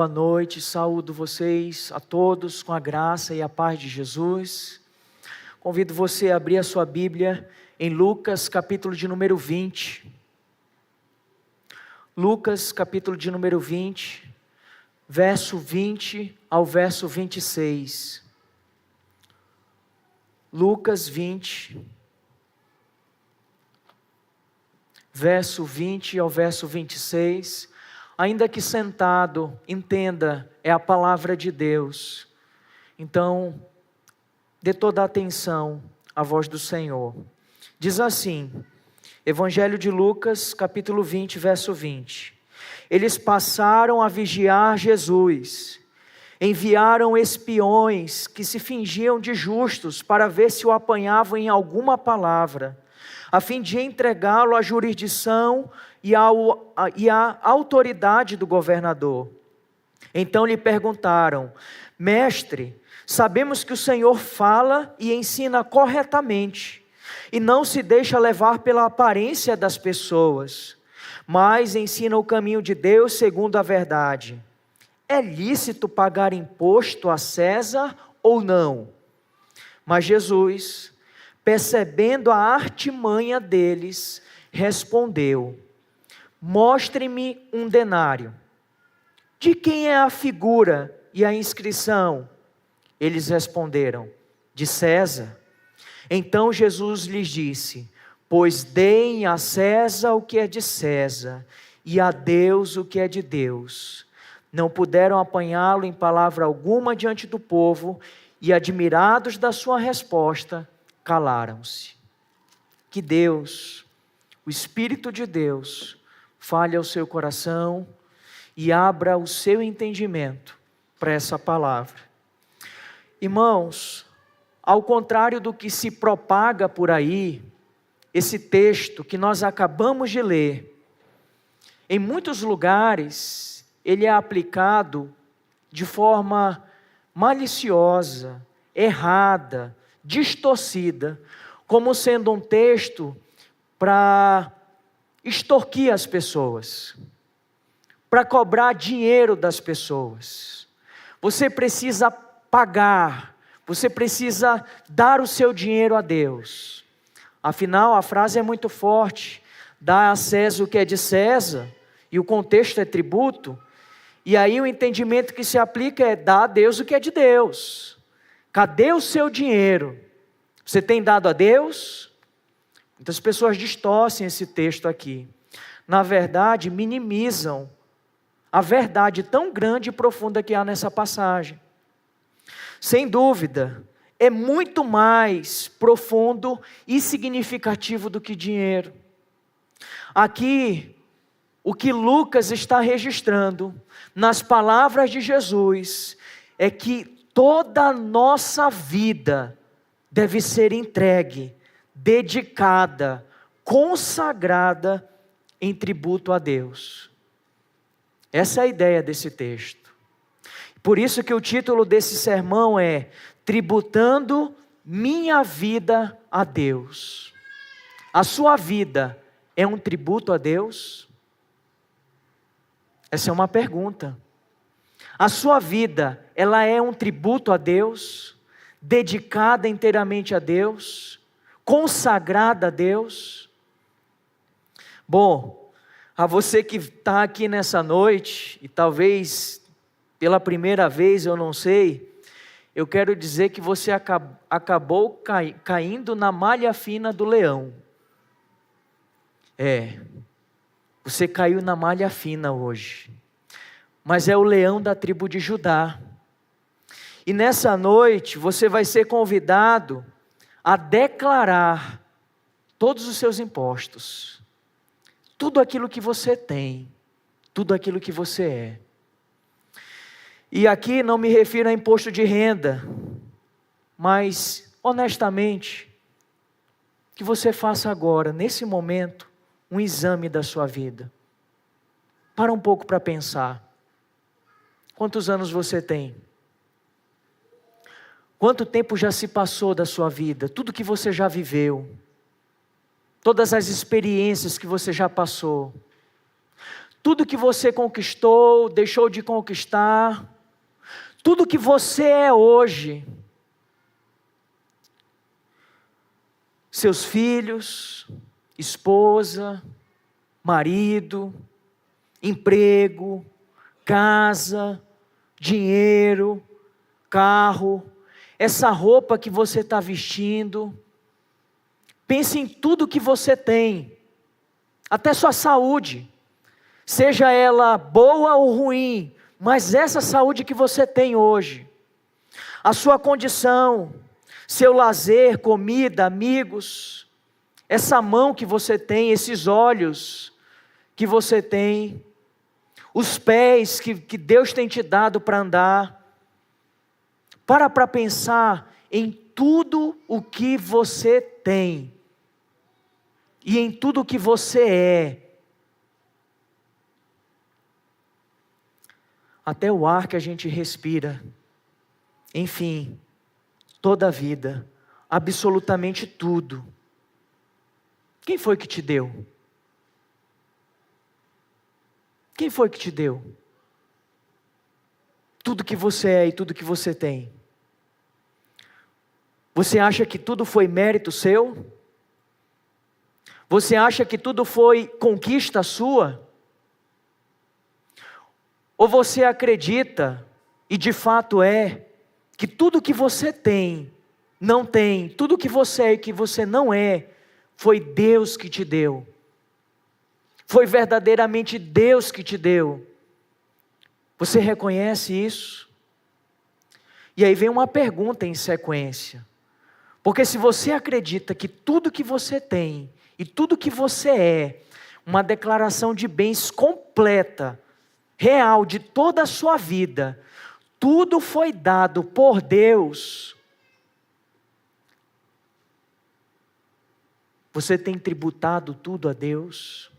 Boa noite, saúdo vocês a todos com a graça e a paz de Jesus. Convido você a abrir a sua Bíblia em Lucas, capítulo de número 20. Lucas, capítulo de número 20, verso 20 ao verso 26. Lucas 20, verso 20 ao verso 26. Ainda que sentado, entenda, é a palavra de Deus. Então, dê toda a atenção à voz do Senhor. Diz assim, Evangelho de Lucas, capítulo 20, verso 20. Eles passaram a vigiar Jesus. Enviaram espiões que se fingiam de justos para ver se o apanhavam em alguma palavra, a fim de entregá-lo à jurisdição e à autoridade do governador. Então lhe perguntaram: Mestre, sabemos que o Senhor fala e ensina corretamente, e não se deixa levar pela aparência das pessoas, mas ensina o caminho de Deus segundo a verdade. É lícito pagar imposto a César ou não? Mas Jesus, percebendo a artimanha deles, respondeu: Mostre-me um denário. De quem é a figura e a inscrição? Eles responderam: de César. Então Jesus lhes disse: Pois deem a César o que é de César, e a Deus o que é de Deus. Não puderam apanhá-lo em palavra alguma diante do povo, e admirados da sua resposta, calaram-se. Que Deus, o Espírito de Deus, fale ao seu coração e abra o seu entendimento para essa palavra. Irmãos, ao contrário do que se propaga por aí, esse texto que nós acabamos de ler, em muitos lugares, ele é aplicado de forma maliciosa, errada, distorcida, como sendo um texto para extorquir as pessoas, para cobrar dinheiro das pessoas. Você precisa pagar, você precisa dar o seu dinheiro a Deus. Afinal, a frase é muito forte: dá a César o que é de César, e o contexto é tributo. E aí o entendimento que se aplica é dar a Deus o que é de Deus. Cadê o seu dinheiro? Você tem dado a Deus? Muitas pessoas distorcem esse texto aqui. Na verdade, minimizam a verdade tão grande e profunda que há nessa passagem. Sem dúvida, é muito mais profundo e significativo do que dinheiro. Aqui, o que Lucas está registrando nas palavras de Jesus é que toda a nossa vida deve ser entregue, dedicada, consagrada em tributo a Deus. Essa é a ideia desse texto. Por isso que o título desse sermão é Tributando Minha Vida a Deus. A sua vida é um tributo a Deus? Essa é uma pergunta. A sua vida, ela é um tributo a Deus? Dedicada inteiramente a Deus? Consagrada a Deus? Bom, a você que está aqui nessa noite, e talvez pela primeira vez, eu não sei, eu quero dizer que você acabou caindo na malha fina do leão. Você caiu na malha fina hoje, mas é o leão da tribo de Judá. E nessa noite você vai ser convidado a declarar todos os seus impostos, tudo aquilo que você tem, tudo aquilo que você é. E aqui não me refiro a imposto de renda, mas honestamente, que você faça agora, nesse momento, um exame da sua vida. Para um pouco para pensar. Quantos anos você tem? Quanto tempo já se passou da sua vida? Tudo que você já viveu. Todas as experiências que você já passou. tudo que você conquistou, deixou de conquistar, tudo que você é hoje, seus filhos, esposa, marido, emprego, casa, dinheiro, carro, essa roupa que você está vestindo. Pense em tudo que você tem, até sua saúde, seja ela boa ou ruim, mas essa saúde que você tem hoje, a sua condição, seu lazer, comida, amigos, essa mão que você tem, esses olhos que você tem, os pés que Deus tem te dado para andar. Para pensar em tudo o que você tem e em tudo o que você é. Até o ar que a gente respira, enfim, toda a vida, absolutamente tudo. Quem foi que te deu? Quem foi que te deu? Tudo que você é e tudo que você tem. Você acha que tudo foi mérito seu? Você acha que tudo foi conquista sua? Ou você acredita, e de fato é, que tudo que você tem, não tem, tudo que você é e que você não é, foi Deus que te deu. Foi verdadeiramente Deus que te deu. Você reconhece isso? E aí vem uma pergunta em sequência. Porque se você acredita que tudo que você tem e tudo que você é, uma declaração de bens completa, real, de toda a sua vida, tudo foi dado por Deus, você tem tributado tudo a Deus?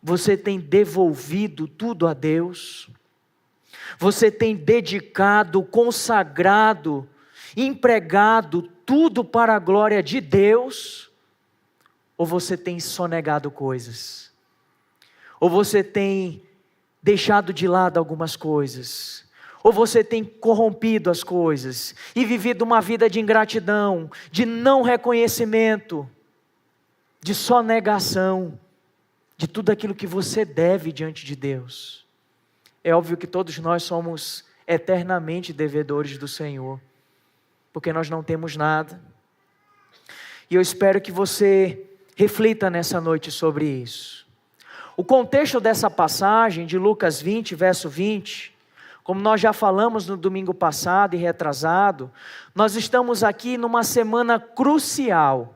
Você tem devolvido tudo a Deus? Você tem dedicado, consagrado, empregado tudo para a glória de Deus? Ou você tem sonegado coisas? Ou você tem deixado de lado algumas coisas? Ou você tem corrompido as coisas e vivido uma vida de ingratidão, de não reconhecimento, de sonegação de tudo aquilo que você deve diante de Deus? É óbvio que todos nós somos eternamente devedores do Senhor, porque nós não temos nada. E eu espero que você reflita nessa noite sobre isso. O contexto dessa passagem de Lucas 20, verso 20, como nós já falamos no domingo passado e retrasado, nós estamos aqui numa semana crucial,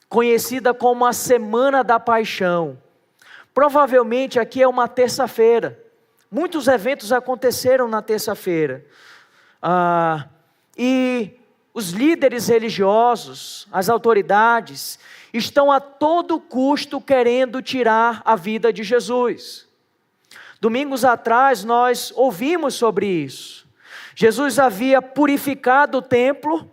conhecida como a Semana da Paixão. Provavelmente aqui é uma terça-feira. Muitos eventos aconteceram na terça-feira. E os líderes religiosos, as autoridades, estão a todo custo querendo tirar a vida de Jesus. Domingos atrás nós ouvimos sobre isso. Jesus havia purificado o templo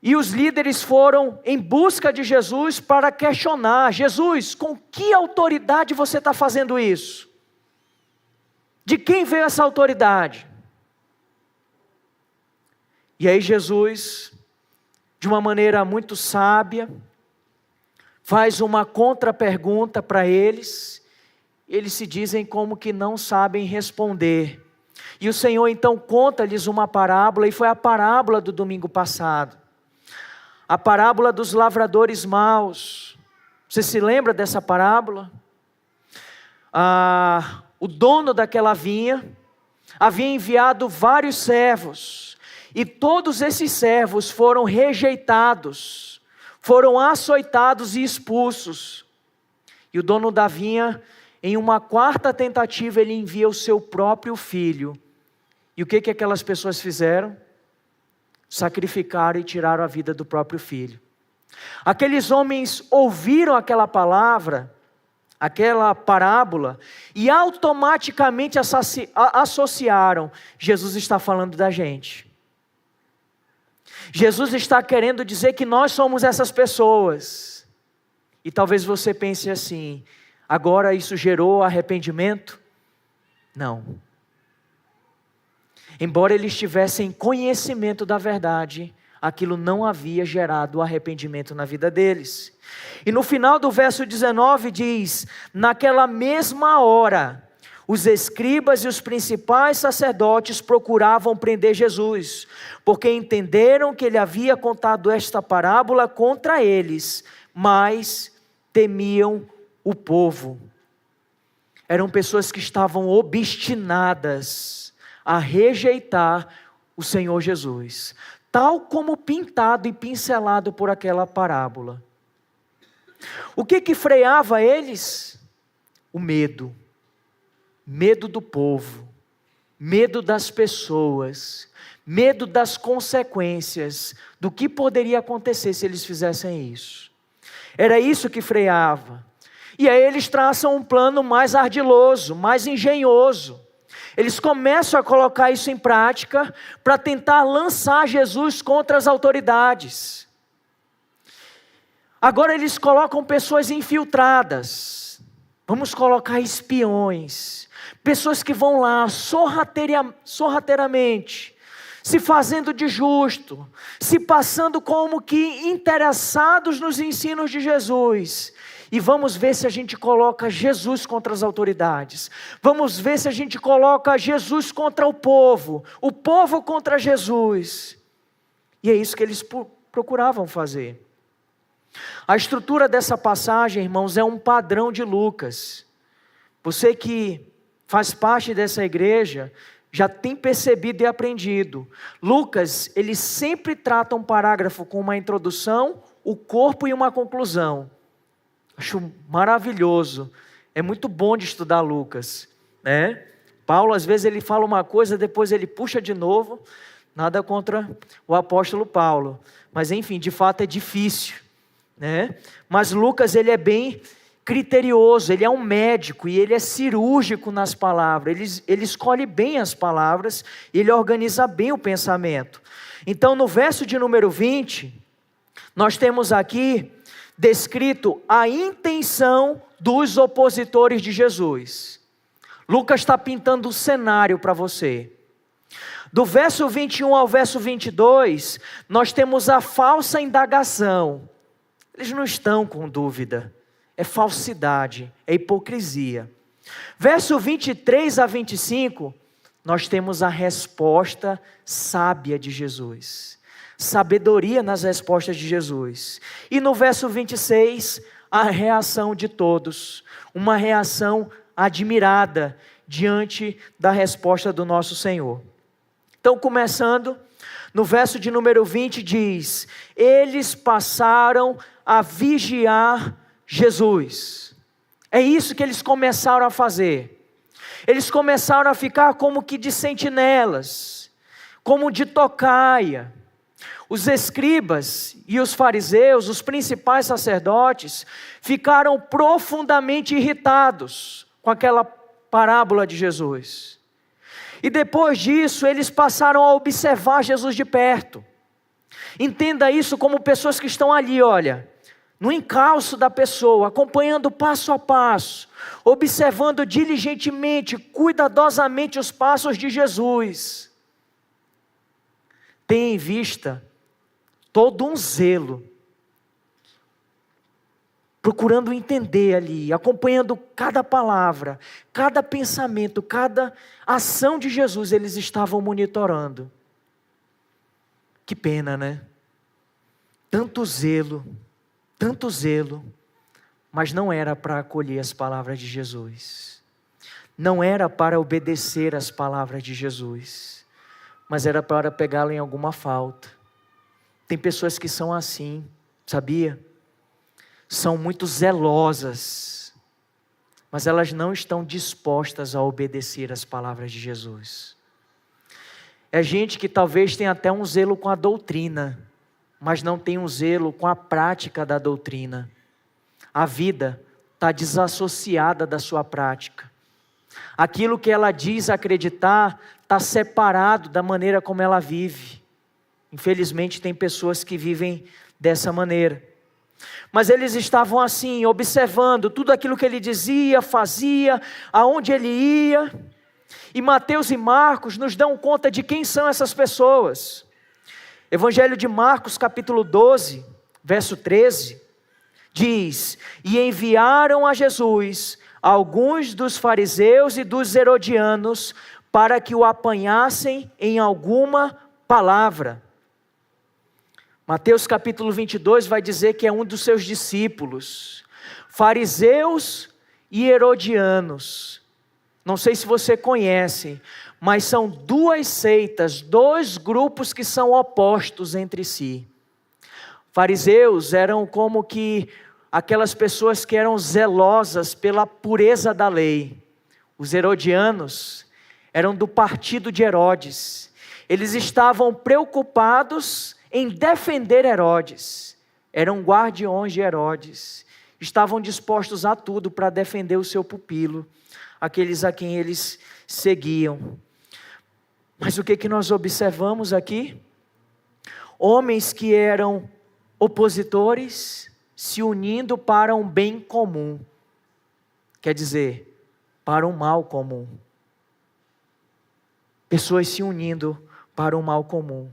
e os líderes foram em busca de Jesus para questionar: Jesus, com que autoridade você está fazendo isso? De quem veio essa autoridade? E aí Jesus, de uma maneira muito sábia, faz uma contra-pergunta para eles. Eles se dizem como que não sabem responder. E o Senhor então conta-lhes uma parábola, e foi a parábola do domingo passado. A parábola dos lavradores maus. Você se lembra dessa parábola? O dono daquela vinha havia enviado vários servos, e todos esses servos foram rejeitados, foram açoitados e expulsos. E o dono da vinha, em uma quarta tentativa, ele envia o seu próprio filho. E o que aquelas pessoas fizeram? Sacrificaram e tiraram a vida do próprio filho. Aqueles homens ouviram aquela palavra, aquela parábola, e automaticamente associaram: Jesus está falando da gente. Jesus está querendo dizer que nós somos essas pessoas. E talvez você pense assim: agora isso gerou arrependimento? Não. Embora eles tivessem conhecimento da verdade, aquilo não havia gerado arrependimento na vida deles. E no final do verso 19 diz: naquela mesma hora, os escribas e os principais sacerdotes procuravam prender Jesus, porque entenderam que ele havia contado esta parábola contra eles, mas temiam o povo. Eram pessoas que estavam obstinadas a rejeitar o Senhor Jesus, tal como pintado e pincelado por aquela parábola. O que freava eles? O medo. Medo do povo, medo das pessoas, medo das consequências, do que poderia acontecer se eles fizessem isso. Era isso que freava. E aí eles traçam um plano mais ardiloso, mais engenhoso. Eles começam a colocar isso em prática para tentar lançar Jesus contra as autoridades. Agora eles colocam pessoas infiltradas. Vamos colocar espiões. Pessoas que vão lá sorrateiramente, se fazendo de justo, se passando como que interessados nos ensinos de Jesus. E vamos ver se a gente coloca Jesus contra as autoridades. Vamos ver se a gente coloca Jesus contra o povo contra Jesus. E é isso que eles procuravam fazer. A estrutura dessa passagem, irmãos, é um padrão de Lucas. Você que faz parte dessa igreja já tem percebido e aprendido. Lucas, ele sempre trata um parágrafo com uma introdução, o corpo e uma conclusão. Acho maravilhoso. É muito bom de estudar Lucas, né? Paulo, às vezes, ele fala uma coisa, depois ele puxa de novo. Nada contra o apóstolo Paulo. Mas, enfim, de fato é difícil, né? Mas Lucas, ele é bem criterioso, ele é um médico e ele é cirúrgico nas palavras. Ele escolhe bem as palavras e ele organiza bem o pensamento. Então, no verso de número 20, nós temos aqui descrito a intenção dos opositores de Jesus. Lucas está pintando um cenário para você. Do verso 21 ao verso 22, nós temos a falsa indagação. Eles não estão com dúvida. É falsidade, é hipocrisia. Verso 23 a 25, nós temos a resposta sábia de Jesus. Sabedoria nas respostas de Jesus. E no verso 26, a reação de todos. Uma reação admirada diante da resposta do nosso Senhor. Então, começando, no verso de número 20 diz: eles passaram a vigiar Jesus. É isso que eles começaram a fazer. Eles começaram a ficar como que de sentinelas, como de tocaia. Os escribas e os fariseus, os principais sacerdotes, ficaram profundamente irritados com aquela parábola de Jesus. E depois disso, eles passaram a observar Jesus de perto. Entenda isso como pessoas que estão ali, olha, no encalço da pessoa, acompanhando passo a passo, observando diligentemente, cuidadosamente os passos de Jesus. Tem em vista todo um zelo, procurando entender ali, acompanhando cada palavra, cada pensamento, cada ação de Jesus, eles estavam monitorando. Que pena, né? Tanto zelo, mas não era para acolher as palavras de Jesus, não era para obedecer as palavras de Jesus, mas era para pegá-lo em alguma falta. Tem pessoas que são assim, sabia? São muito zelosas, mas elas não estão dispostas a obedecer as palavras de Jesus. É gente que talvez tenha até um zelo com a doutrina, mas não tem um zelo com a prática da doutrina. A vida está desassociada da sua prática. Aquilo que ela diz acreditar está separado da maneira como ela vive. Infelizmente tem pessoas que vivem dessa maneira. Mas eles estavam assim, observando tudo aquilo que ele dizia, fazia, aonde ele ia. E Mateus e Marcos nos dão conta de quem são essas pessoas. Evangelho de Marcos, capítulo 12, verso 13, diz: E enviaram a Jesus alguns dos fariseus e dos herodianos para que o apanhassem em alguma palavra. Mateus capítulo 22 vai dizer que é um dos seus discípulos, fariseus e herodianos. Não sei se você conhece, mas são duas seitas, dois grupos que são opostos entre si. Fariseus eram como que aquelas pessoas que eram zelosas pela pureza da lei. Os herodianos eram do partido de Herodes. Eles estavam preocupados em defender Herodes. Eram guardiões de Herodes. Estavam dispostos a tudo para defender o seu pupilo, aqueles a quem eles seguiam. Mas o que nós observamos aqui? Homens que eram opositores se unindo para um bem comum. Quer dizer, para um mal comum. Pessoas se unindo para um mal comum.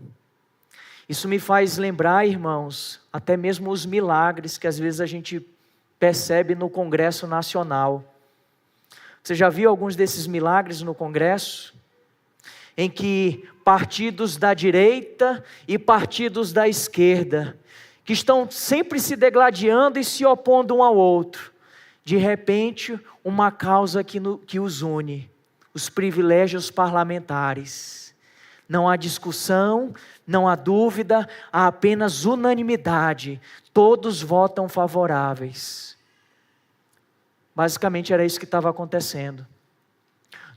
Isso me faz lembrar, irmãos, até mesmo os milagres que às vezes a gente percebe no Congresso Nacional. Você já viu alguns desses milagres no Congresso? Em que partidos da direita e partidos da esquerda, que estão sempre se degladiando e se opondo um ao outro, de repente, uma causa que os une: os privilégios parlamentares. Não há discussão, não há dúvida, há apenas unanimidade. Todos votam favoráveis. Basicamente era isso que estava acontecendo.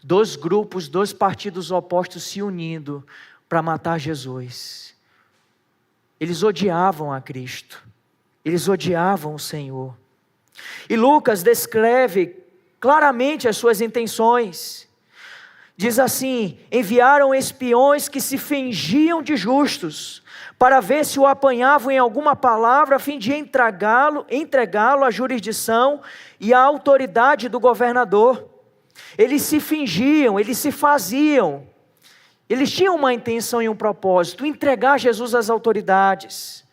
Dois grupos, dois partidos opostos se unindo para matar Jesus. Eles odiavam a Cristo. Eles odiavam o Senhor. E Lucas descreve claramente as suas intenções. Diz assim: enviaram espiões que se fingiam de justos, para ver se o apanhavam em alguma palavra, a fim de entregá-lo à jurisdição e à autoridade do governador. Eles se fingiam, eles se faziam. Eles tinham uma intenção e um propósito: entregar Jesus às autoridades.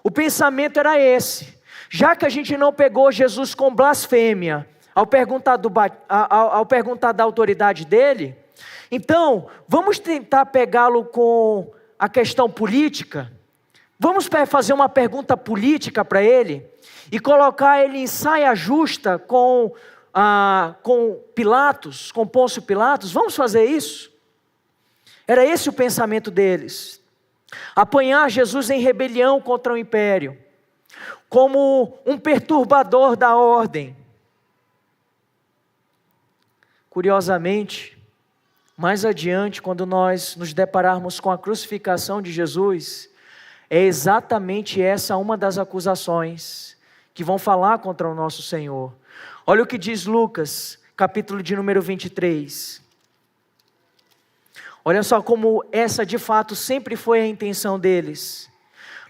O pensamento era esse: já que a gente não pegou Jesus com blasfêmia, ao perguntar da autoridade dele, então, vamos tentar pegá-lo com a questão política? Vamos fazer uma pergunta política para ele? E colocar ele em saia justa com Pilatos, com Pôncio Pilatos? Vamos fazer isso? Era esse o pensamento deles. Apanhar Jesus em rebelião contra o império, como um perturbador da ordem. Curiosamente, mais adiante, quando nós nos depararmos com a crucificação de Jesus, é exatamente essa uma das acusações que vão falar contra o nosso Senhor. Olha o que diz Lucas, capítulo de número 23. Olha só como essa de fato sempre foi a intenção deles.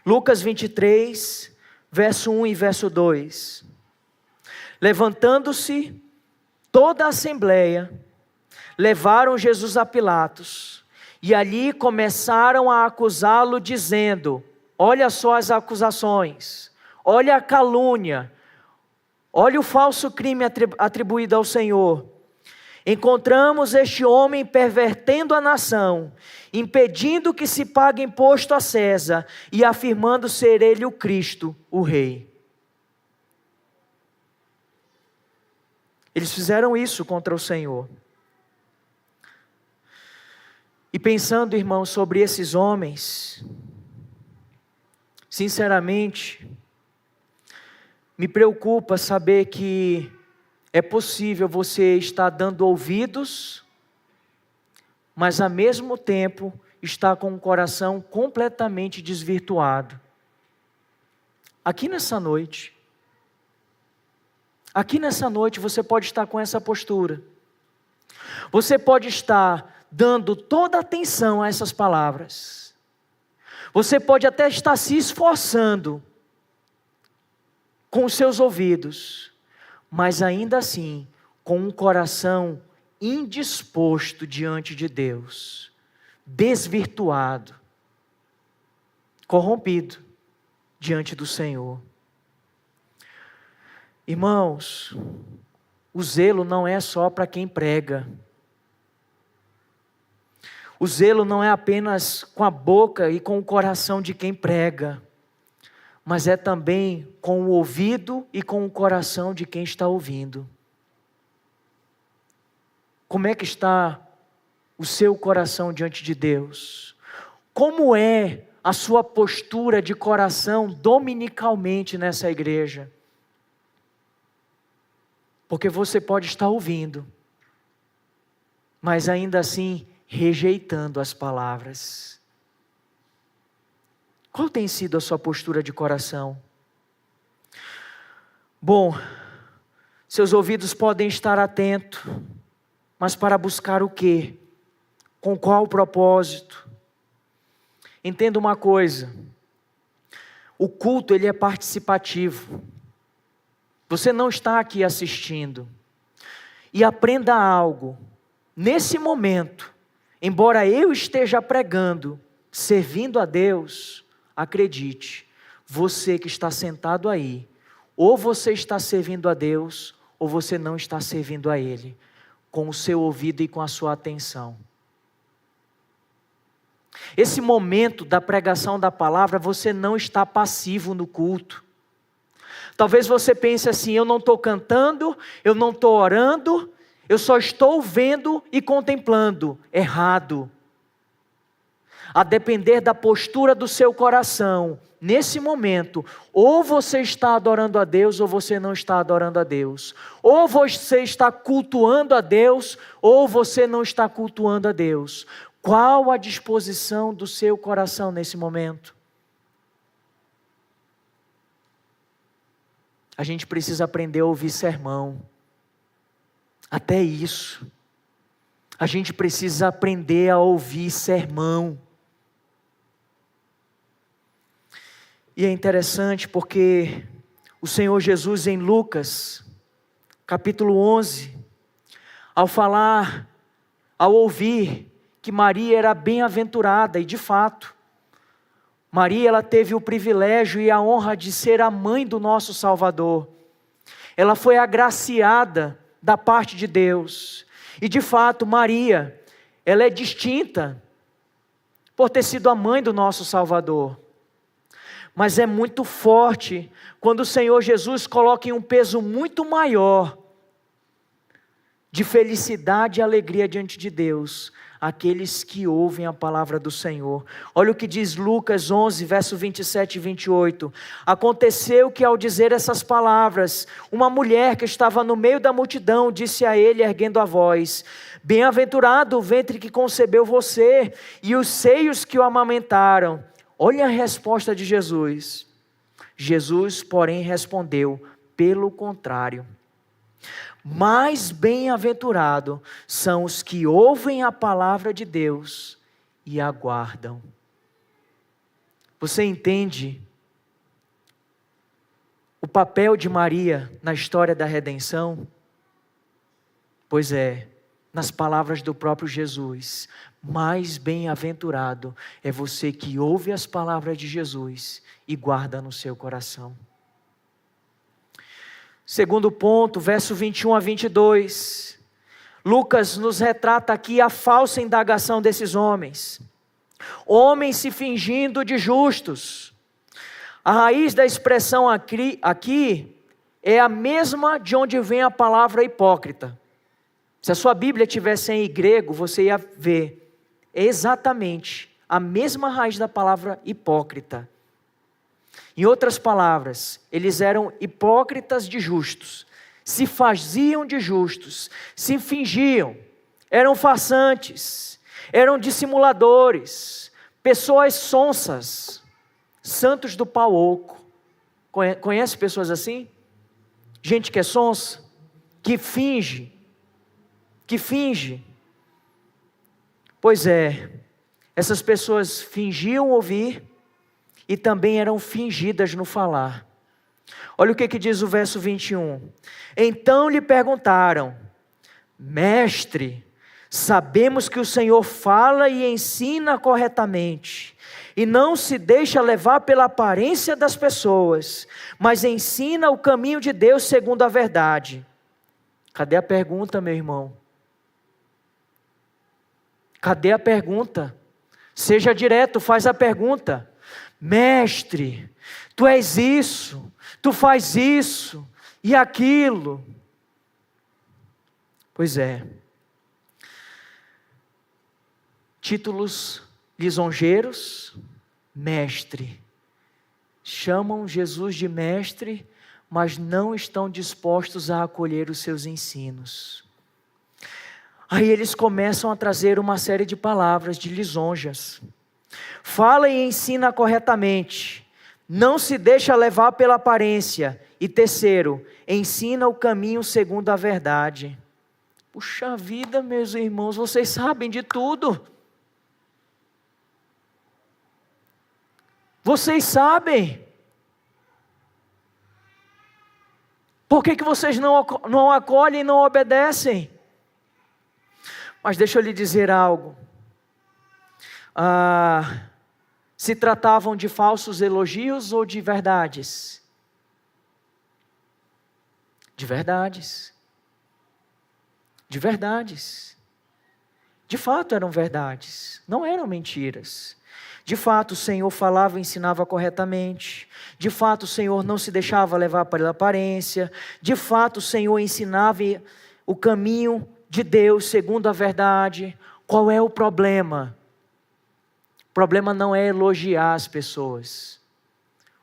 Lucas 23, verso 1 e verso 2. Levantando-se toda a assembleia, levaram Jesus a Pilatos, e ali começaram a acusá-lo, dizendo: olha só as acusações, olha a calúnia, olha o falso crime atribuído ao Senhor. Encontramos este homem pervertendo a nação, impedindo que se pague imposto a César, e afirmando ser ele o Cristo, o Rei. Eles fizeram isso contra o Senhor. E pensando, irmãos, sobre esses homens, sinceramente, me preocupa saber que é possível você estar dando ouvidos, mas ao mesmo tempo estar com o coração completamente desvirtuado. Aqui nessa noite você pode estar com essa postura. Você pode estar dando toda a atenção a essas palavras. Você pode até estar se esforçando com os seus ouvidos, mas ainda assim, com um coração indisposto diante de Deus, desvirtuado, corrompido diante do Senhor. Irmãos, o zelo não é só para quem prega. O zelo não é apenas com a boca e com o coração de quem prega, mas é também com o ouvido e com o coração de quem está ouvindo. Como é que está o seu coração diante de Deus? Como é a sua postura de coração dominicalmente nessa igreja? Porque você pode estar ouvindo, mas ainda assim rejeitando as palavras. Qual tem sido a sua postura de coração? Bom, seus ouvidos podem estar atentos, mas para buscar o quê? Com qual propósito? Entenda uma coisa, o culto ele é participativo. Você não está aqui assistindo. E aprenda algo. Nesse momento, embora eu esteja pregando, servindo a Deus, acredite, você que está sentado aí, ou você está servindo a Deus, ou você não está servindo a Ele, com o seu ouvido e com a sua atenção. Esse momento da pregação da palavra, você não está passivo no culto. Talvez você pense assim, eu não estou cantando, eu não estou orando, eu só estou vendo e contemplando. Errado. A depender da postura do seu coração, nesse momento, ou você está adorando a Deus, ou você não está adorando a Deus. Ou você está cultuando a Deus, ou você não está cultuando a Deus. Qual a disposição do seu coração nesse momento? A gente precisa aprender a ouvir sermão. Até isso. A gente precisa aprender a ouvir sermão. E é interessante porque o Senhor Jesus em Lucas, capítulo 11, ao ouvir que Maria era bem-aventurada, e de fato, Maria ela teve o privilégio e a honra de ser a mãe do nosso Salvador. Ela foi agraciada da parte de Deus. E de fato, Maria, ela é distinta por ter sido a mãe do nosso Salvador. Mas é muito forte quando o Senhor Jesus coloca em um peso muito maior de felicidade e alegria diante de Deus, aqueles que ouvem a palavra do Senhor. Olha o que diz Lucas 11, verso 27 e 28. Aconteceu que ao dizer essas palavras, uma mulher que estava no meio da multidão disse a ele, erguendo a voz: bem-aventurado o ventre que concebeu você e os seios que o amamentaram. Olha a resposta de Jesus. Jesus, porém, respondeu: pelo contrário, mais bem-aventurado são os que ouvem a palavra de Deus e aguardam. Você entende o papel de Maria na história da redenção? Pois é, nas palavras do próprio Jesus, mais bem-aventurado é você que ouve as palavras de Jesus e guarda no seu coração. Segundo ponto, verso 21 a 22. Lucas nos retrata aqui a falsa indagação desses homens. Homens se fingindo de justos. A raiz da expressão aqui é a mesma de onde vem a palavra hipócrita. Se a sua Bíblia tivesse em grego, você ia ver. É exatamente a mesma raiz da palavra hipócrita. Em outras palavras, eles eram hipócritas de justos, se faziam de justos, se fingiam, eram farsantes, eram dissimuladores, pessoas sonsas, santos do pau oco. Conhece pessoas assim? Gente que é sonsa, que finge. Pois é, essas pessoas fingiam ouvir, e também eram fingidas no falar. Olha o que diz o verso 21. Então lhe perguntaram: Mestre, sabemos que o Senhor fala e ensina corretamente, e não se deixa levar pela aparência das pessoas, mas ensina o caminho de Deus segundo a verdade. Cadê a pergunta, meu irmão? Cadê a pergunta? Seja direto, faz a pergunta. Mestre, tu és isso, tu faz isso e aquilo. Pois é. Títulos lisonjeiros, mestre. Chamam Jesus de mestre, mas não estão dispostos a acolher os seus ensinos. Aí eles começam a trazer uma série de palavras, de lisonjas. Fala e ensina corretamente, não se deixa levar pela aparência. E terceiro, ensina o caminho segundo a verdade. Puxa vida, meus irmãos, vocês sabem de tudo. Vocês sabem. Por que vocês não acolhem e não obedecem? Mas deixa eu lhe dizer algo. Se tratavam de falsos elogios ou de verdades? De verdades. De verdades. De fato eram verdades, não eram mentiras. De fato o Senhor falava e ensinava corretamente. De fato o Senhor não se deixava levar pela aparência. De fato o Senhor ensinava o caminho de Deus segundo a verdade. Qual é o problema? O problema não é elogiar as pessoas.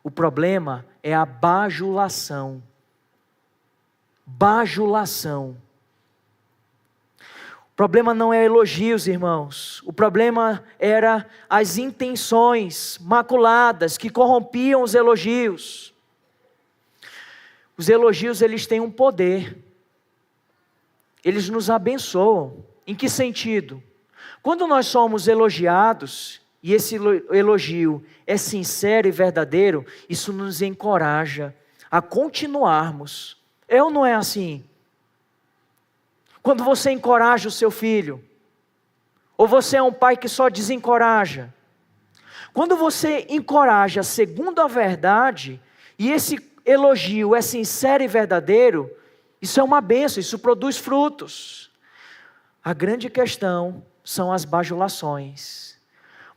O problema é a bajulação. Bajulação. O problema não é elogios, irmãos. O problema era as intenções maculadas que corrompiam os elogios. Os elogios, eles têm um poder. Eles nos abençoam. Em que sentido? Quando nós somos elogiados, e esse elogio é sincero e verdadeiro, isso nos encoraja a continuarmos. É ou não é assim? Quando você encoraja o seu filho, ou você é um pai que só desencoraja. Quando você encoraja segundo a verdade, e esse elogio é sincero e verdadeiro, isso é uma bênção, isso produz frutos. A grande questão são as bajulações.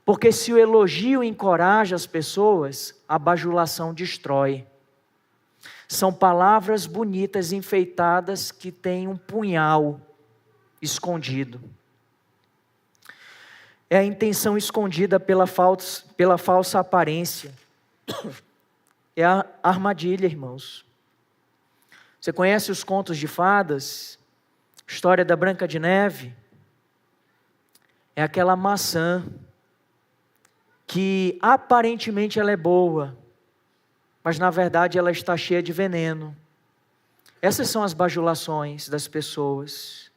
Porque se o elogio encoraja as pessoas, a bajulação destrói. São palavras bonitas, enfeitadas, que têm um punhal escondido. É a intenção escondida pela falsa aparência. É a armadilha, irmãos. Você conhece os contos de fadas? História da Branca de Neve? É aquela maçã que aparentemente ela é boa, mas na verdade ela está cheia de veneno. Essas são as bajulações das pessoas.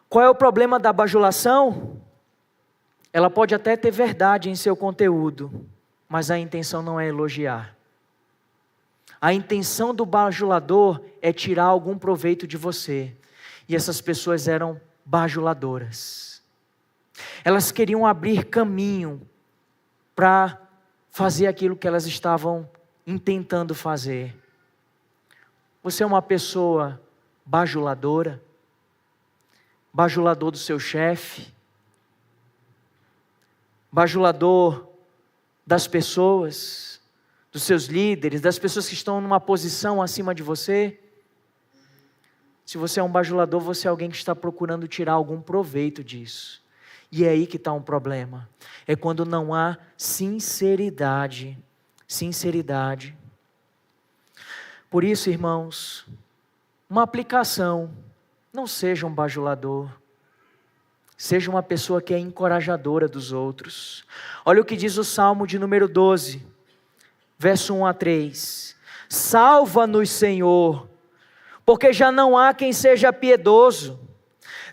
Qual é o problema da bajulação? Ela pode até ter verdade em seu conteúdo, mas a intenção não é elogiar. A intenção do bajulador é tirar algum proveito de você. E essas pessoas eram bajuladoras. Elas queriam abrir caminho para fazer aquilo que elas estavam intentando fazer. Você é uma pessoa bajuladora? Bajulador do seu chefe? Bajulador das pessoas, dos seus líderes, das pessoas que estão numa posição acima de você? Se você é um bajulador, você é alguém que está procurando tirar algum proveito disso. E é aí que está um problema. É quando não há sinceridade. Sinceridade. Por isso, irmãos, uma aplicação. Não seja um bajulador. Seja uma pessoa que é encorajadora dos outros. Olha o que diz o Salmo de número 12, verso 1 a 3. Salva-nos, Senhor, porque já não há quem seja piedoso.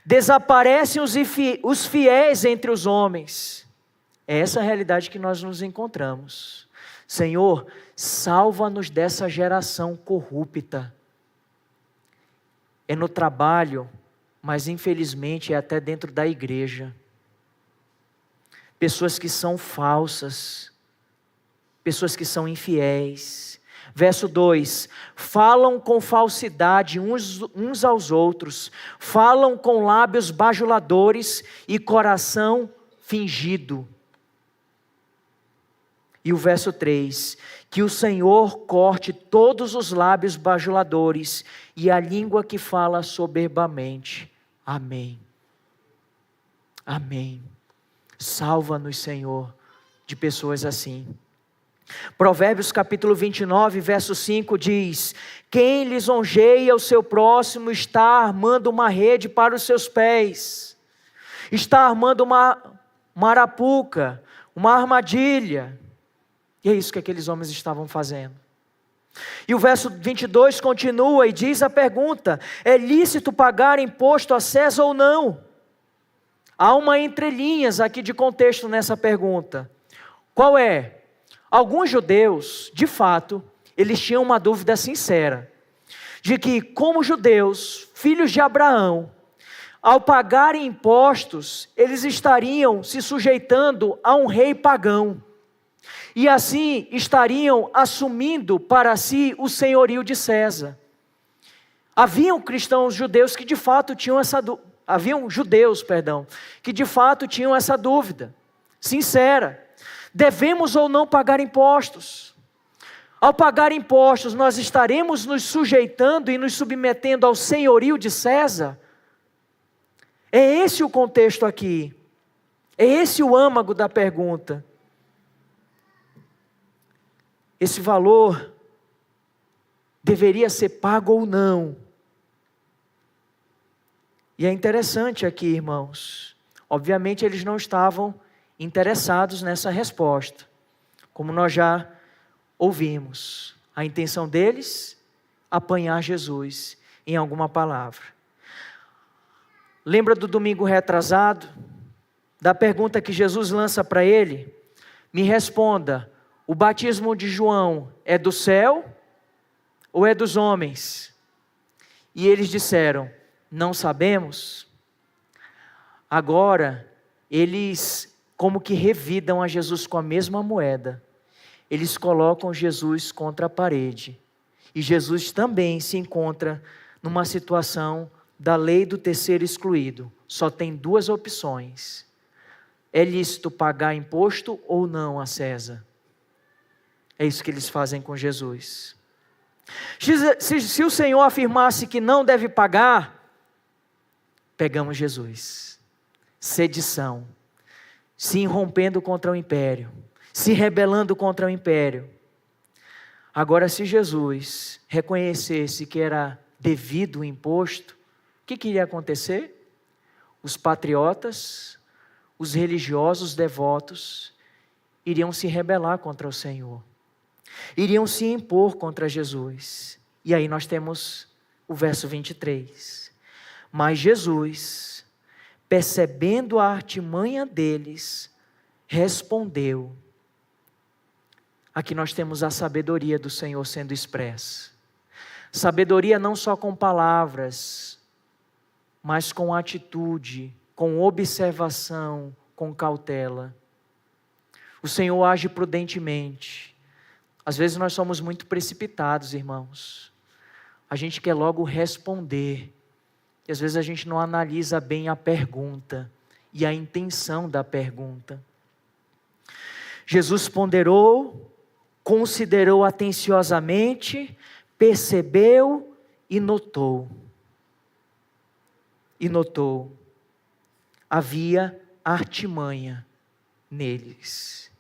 Desaparecem os fiéis entre os homens. É essa a realidade que nós nos encontramos. Senhor, salva-nos dessa geração corrupta. É no trabalho, mas infelizmente é até dentro da igreja. Pessoas que são falsas, pessoas que são infiéis. Verso 2, falam com falsidade uns aos outros, falam com lábios bajuladores e coração fingido. E o verso 3, que o Senhor corte todos os lábios bajuladores e a língua que fala soberbamente. Amém. Amém. Salva-nos, Senhor, de pessoas assim. Provérbios capítulo 29, verso 5 diz: quem lisonjeia o seu próximo está armando uma rede para os seus pés, está armando uma arapuca, uma armadilha. E é isso que aqueles homens estavam fazendo. E o verso 22 continua e diz a pergunta: é lícito pagar imposto a César ou não? Há uma entrelinhas aqui de contexto nessa pergunta. Qual é? Alguns judeus, de fato, eles tinham uma dúvida sincera, de que como judeus, filhos de Abraão, ao pagarem impostos, eles estariam se sujeitando a um rei pagão, e assim estariam assumindo para si o senhorio de César. Haviam cristãos judeus que de fato tinham que de fato tinham essa dúvida sincera. Devemos ou não pagar impostos? Ao pagar impostos, nós estaremos nos sujeitando e nos submetendo ao senhorio de César? É esse o contexto aqui. É esse o âmago da pergunta. Esse valor deveria ser pago ou não? E é interessante aqui, irmãos. Obviamente eles não estavam interessados nessa resposta, como nós já ouvimos. A intenção deles, apanhar Jesus em alguma palavra. Lembra do domingo retrasado? Da pergunta que Jesus lança para ele? Me responda, o batismo de João é do céu ou é dos homens? E eles disseram, não sabemos. Agora, eles como que revidam a Jesus com a mesma moeda. Eles colocam Jesus contra a parede. E Jesus também se encontra numa situação da lei do terceiro excluído. Só tem duas opções. É lícito pagar imposto ou não a César? É isso que eles fazem com Jesus. Se o Senhor afirmasse que não deve pagar, pegamos Jesus. Sedição. Se irrompendo contra o império, se rebelando contra o império. Agora, se Jesus reconhecesse que era devido o imposto, o que iria acontecer? Os patriotas, os religiosos devotos, iriam se rebelar contra o Senhor, iriam se impor contra Jesus. E aí nós temos o verso 23. Mas Jesus, percebendo a artimanha deles, respondeu. Aqui nós temos a sabedoria do Senhor sendo expressa. Sabedoria não só com palavras, mas com atitude, com observação, com cautela. O Senhor age prudentemente. Às vezes nós somos muito precipitados, irmãos. A gente quer logo responder. E às vezes a gente não analisa bem a pergunta e a intenção da pergunta. Jesus ponderou, considerou atenciosamente, percebeu e notou. Havia artimanha neles.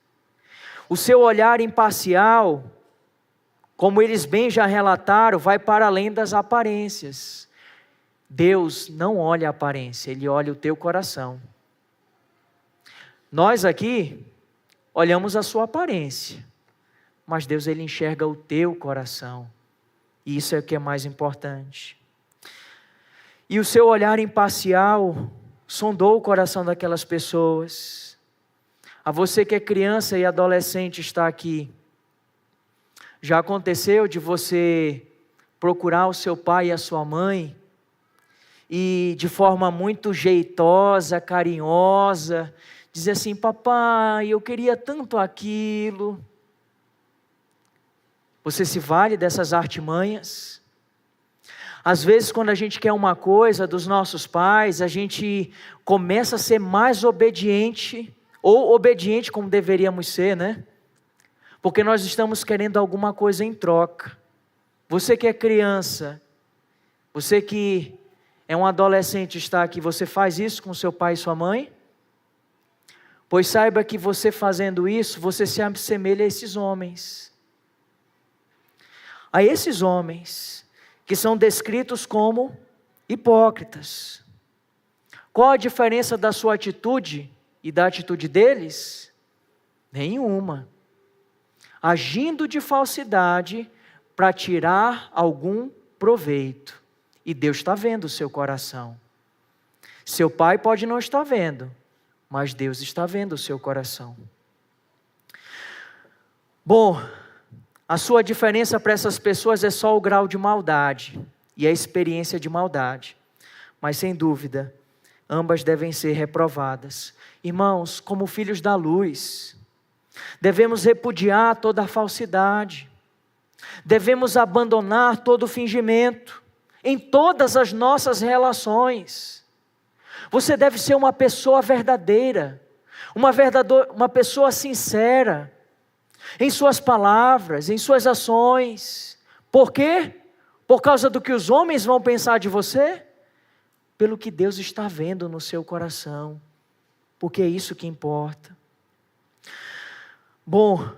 O seu olhar imparcial, como eles bem já relataram, vai para além das aparências. Deus não olha a aparência, Ele olha o teu coração. Nós aqui olhamos a sua aparência, mas Deus Ele enxerga o teu coração. E isso é o que é mais importante. E o seu olhar imparcial sondou o coração daquelas pessoas. A você que é criança e adolescente está aqui. Já aconteceu de você procurar o seu pai e a sua mãe e de forma muito jeitosa, carinhosa, dizer assim: papai, eu queria tanto aquilo. Você se vale dessas artimanhas? Às vezes, quando a gente quer uma coisa dos nossos pais, a gente começa a ser mais obediente, ou obediente como deveríamos ser, né? Porque nós estamos querendo alguma coisa em troca. Você que é criança, você que é um adolescente, está aqui, você faz isso com seu pai e sua mãe? Pois saiba que você fazendo isso, você se assemelha a esses homens. A esses homens que são descritos como hipócritas. Qual a diferença da sua atitude e da atitude deles? Nenhuma. Agindo de falsidade para tirar algum proveito. E Deus está vendo o seu coração. Seu pai pode não estar vendo, mas Deus está vendo o seu coração. Bom, a sua diferença para essas pessoas é só o grau de maldade e a experiência de maldade. Mas sem dúvida, ambas devem ser reprovadas. Irmãos, como filhos da luz, devemos repudiar toda a falsidade. Devemos abandonar todo o fingimento em todas as nossas relações. Você deve ser uma pessoa verdadeira, uma pessoa sincera, em suas palavras, em suas ações. Por quê? Por causa do que os homens vão pensar de você? Pelo que Deus está vendo no seu coração, porque é isso que importa. Bom,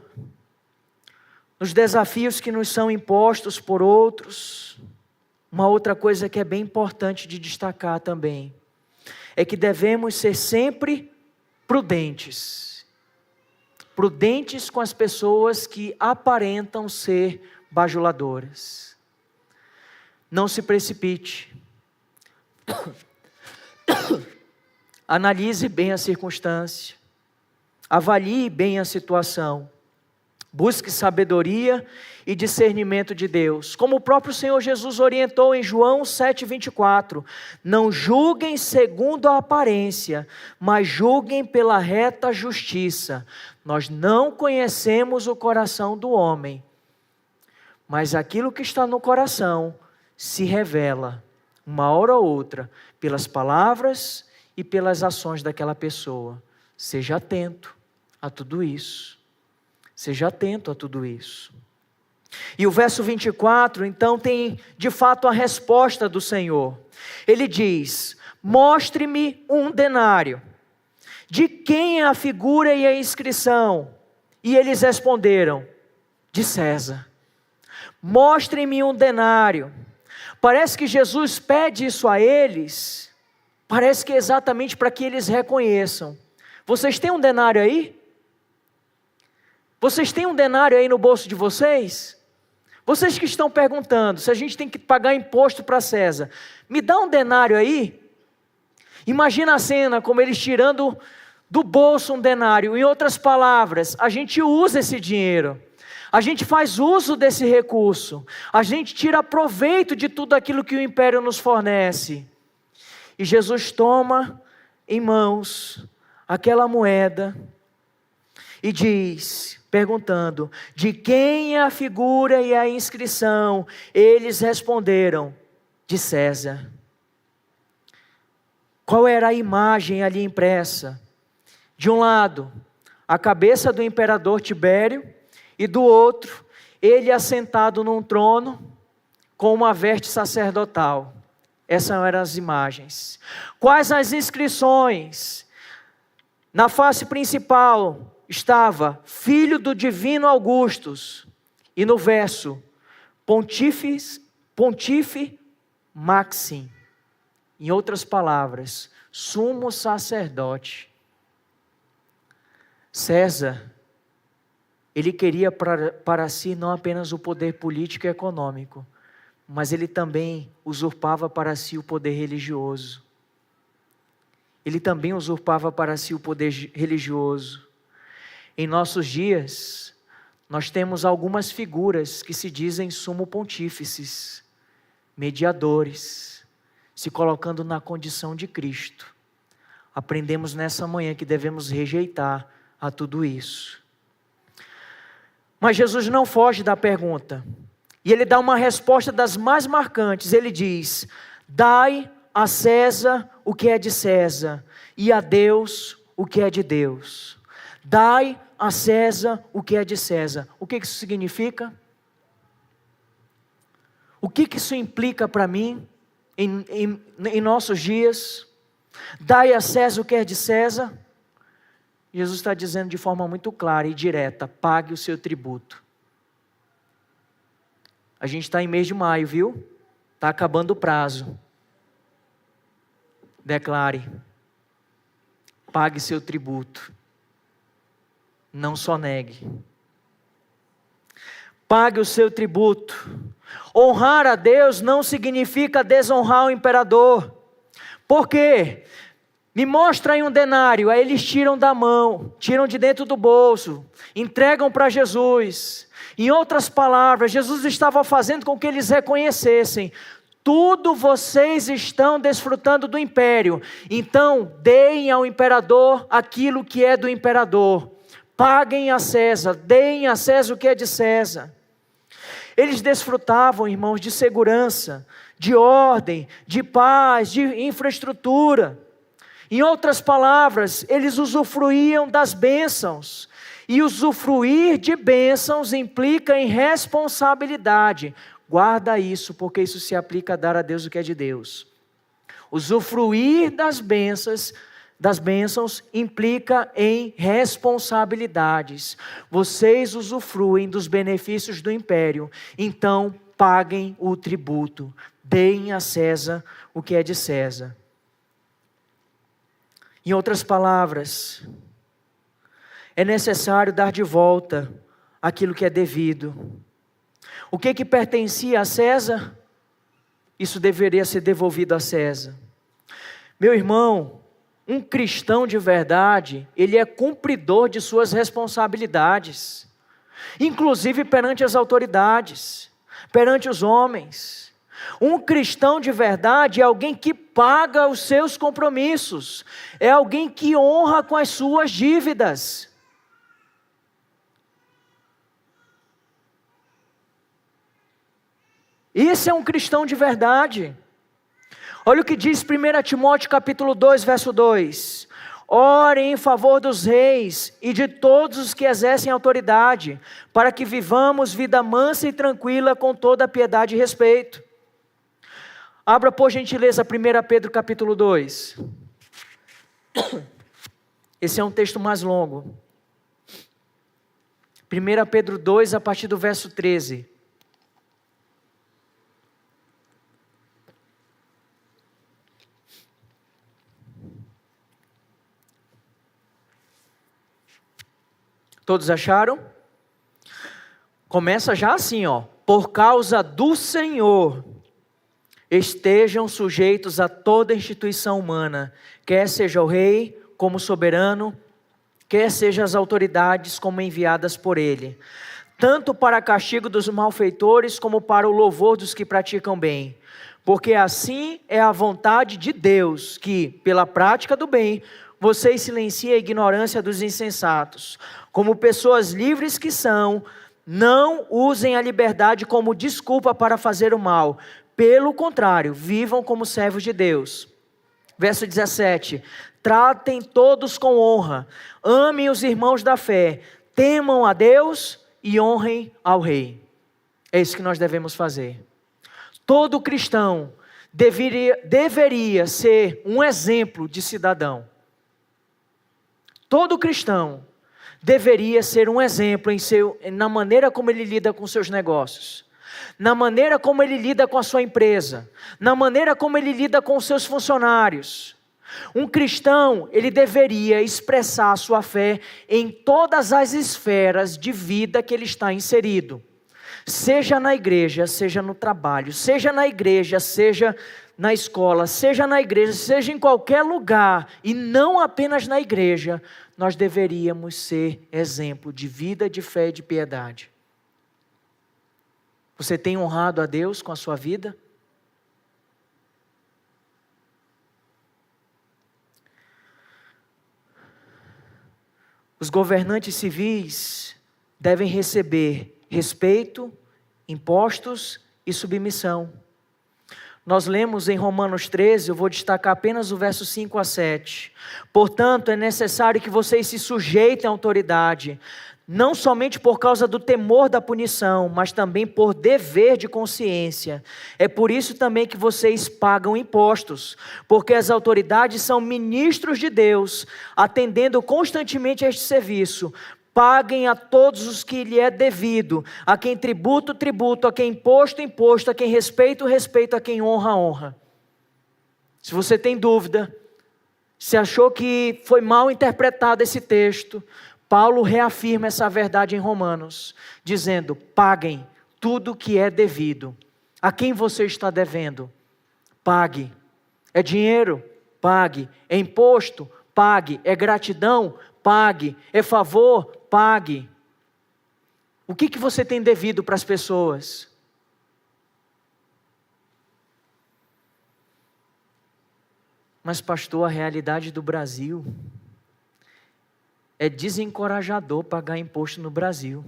nos desafios que nos são impostos por outros, uma outra coisa que é bem importante de destacar também, é que devemos ser sempre prudentes. Prudentes com as pessoas que aparentam ser bajuladoras. Não se precipite. Analise bem a circunstância. Avalie bem a situação. Busque sabedoria e discernimento de Deus. Como o próprio Senhor Jesus orientou em João 7,24. Não julguem segundo a aparência, mas julguem pela reta justiça. Nós não conhecemos o coração do homem, mas aquilo que está no coração se revela, uma hora ou outra, pelas palavras e pelas ações daquela pessoa. Seja atento a tudo isso. Seja atento a tudo isso. E o verso 24, então, tem de fato a resposta do Senhor. Ele diz: mostre-me um denário. De quem é a figura e a inscrição? E eles responderam: de César. Mostrem-me um denário. Parece que Jesus pede isso a eles, parece que é exatamente para que eles reconheçam. Vocês têm um denário aí? Vocês têm um denário aí no bolso de vocês? Vocês que estão perguntando se a gente tem que pagar imposto para César, me dá um denário aí? Imagina a cena, como eles tirando do bolso um denário. Em outras palavras, a gente usa esse dinheiro, a gente faz uso desse recurso, a gente tira proveito de tudo aquilo que o império nos fornece. E Jesus toma em mãos aquela moeda e diz, perguntando: de quem é a figura e a inscrição? Eles responderam: de César. Qual era a imagem ali impressa? De um lado, a cabeça do imperador Tibério, e do outro, ele assentado num trono com uma veste sacerdotal. Essas eram as imagens. Quais as inscrições? Na face principal estava Filho do Divino Augustus, e no verso, Pontífice Maxim. Em outras palavras, sumo sacerdote. César, ele queria para si não apenas o poder político e econômico, mas ele também usurpava para si o poder religioso. Ele também usurpava para si o poder religioso. Em nossos dias, nós temos algumas figuras que se dizem sumo pontífices, mediadores, se colocando na condição de Cristo. Aprendemos nessa manhã que devemos rejeitar a tudo isso. Mas Jesus não foge da pergunta. E ele dá uma resposta das mais marcantes. Ele diz: dai a César o que é de César, e a Deus o que é de Deus. Dai a César o que é de César. O que isso significa? O que isso implica para mim em nossos dias? Dai a César o que é de César. Jesus está dizendo de forma muito clara e direta: pague o seu tributo. A gente está em mês de maio, viu? Está acabando o prazo. Declare: pague seu tributo. Não só negue. Pague o seu tributo. Honrar a Deus não significa desonrar o imperador. Por quê? Me mostra aí um denário. Aí eles tiram da mão, tiram de dentro do bolso, entregam para Jesus. Em outras palavras, Jesus estava fazendo com que eles reconhecessem: tudo vocês estão desfrutando do império, então deem ao imperador aquilo que é do imperador. Paguem a César, deem a César o que é de César. Eles desfrutavam, irmãos, de segurança, de ordem, de paz, de infraestrutura. Em outras palavras, eles usufruíam das bênçãos. E usufruir de bênçãos implica em responsabilidade. Guarda isso, porque isso se aplica a dar a Deus o que é de Deus. Usufruir das bênçãos implica em responsabilidades. Vocês usufruem dos benefícios do império, então paguem o tributo. Deem a César o que é de César. Em outras palavras, é necessário dar de volta aquilo que é devido. O que pertencia a César, isso deveria ser devolvido a César. Meu irmão, um cristão de verdade, ele é cumpridor de suas responsabilidades, inclusive perante as autoridades, perante os homens. Um cristão de verdade é alguém que paga os seus compromissos, é alguém que honra com as suas dívidas. Esse é um cristão de verdade. Olha o que diz 1 Timóteo capítulo 2, verso 2. Orem em favor dos reis e de todos os que exercem autoridade, para que vivamos vida mansa e tranquila com toda a piedade e respeito. Abra por gentileza 1 Pedro capítulo 2. Esse é um texto mais longo. 1 Pedro 2, a partir do verso 13. Todos acharam? Começa já assim, ó. Por causa do Senhor, estejam sujeitos a toda instituição humana, quer seja o rei como soberano, quer seja as autoridades como enviadas por ele, tanto para castigo dos malfeitores como para o louvor dos que praticam bem. Porque assim é a vontade de Deus, que, pela prática do bem, vocês silenciem a ignorância dos insensatos. Como pessoas livres que são, não usem a liberdade como desculpa para fazer o mal. Pelo contrário, vivam como servos de Deus. Verso 17. Tratem todos com honra. Amem os irmãos da fé. Temam a Deus e honrem ao rei. É isso que nós devemos fazer. Todo cristão deveria ser um exemplo de cidadão. Todo cristão deveria ser um exemplo na maneira como ele lida com seus negócios, na maneira como ele lida com a sua empresa, na maneira como ele lida com os seus funcionários. Um cristão, ele deveria expressar a sua fé em todas as esferas de vida que ele está inserido. Seja na igreja, seja no trabalho, seja na igreja, seja na escola, seja na igreja, seja em qualquer lugar, e não apenas na igreja, nós deveríamos ser exemplo de vida, de fé e de piedade. Você tem honrado a Deus com a sua vida? Os governantes civis devem receber respeito, impostos e submissão. Nós lemos em Romanos 13, eu vou destacar apenas o verso 5 a 7. Portanto, é necessário que vocês se sujeitem à autoridade, não somente por causa do temor da punição, mas também por dever de consciência. É por isso também que vocês pagam impostos, porque as autoridades são ministros de Deus, atendendo constantemente a este serviço. Paguem a todos os que lhe é devido, a quem tributo, tributo, a quem imposto, imposto, a quem respeito, respeito, a quem honra, honra. Se você tem dúvida, se achou que foi mal interpretado esse texto, Paulo reafirma essa verdade em Romanos, dizendo: paguem tudo o que é devido. A quem você está devendo? Pague. É dinheiro? Pague. É imposto? Pague. É gratidão? Pague. É favor? Pague. O que você tem devido para as pessoas? Mas pastor, a realidade do Brasil é desencorajador pagar imposto no Brasil.